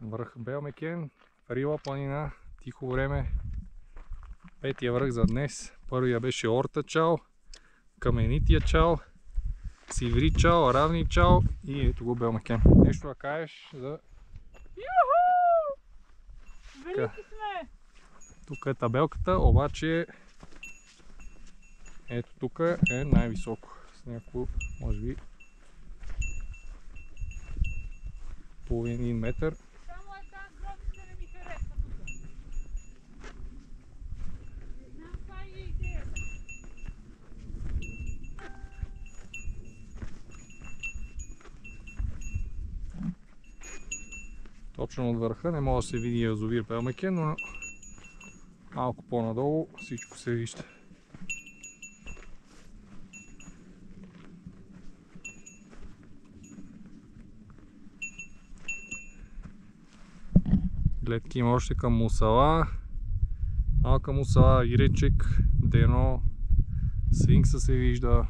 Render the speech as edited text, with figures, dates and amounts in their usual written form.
Връх Белмекен, Рила планина, тихо време. Петия връх за днес. Първия беше Орта чал, Каменития чал, Сиври чал, Равни чал и ето го Белмекен. Нещо да кажеш за... Юху! Велики сме! Тук е табелката, обаче ето тук е най-високо. С някакво, може би, половин метър. Само е тази гробица не ми харесва тук. Не знам каква е идеята. Точно от върха не може да се види язовир Белмекен, но малко по-надолу всичко се вижда. Гледки има още към Мусала, малка Мусала, Иречек, Дено, Сфинкса се вижда.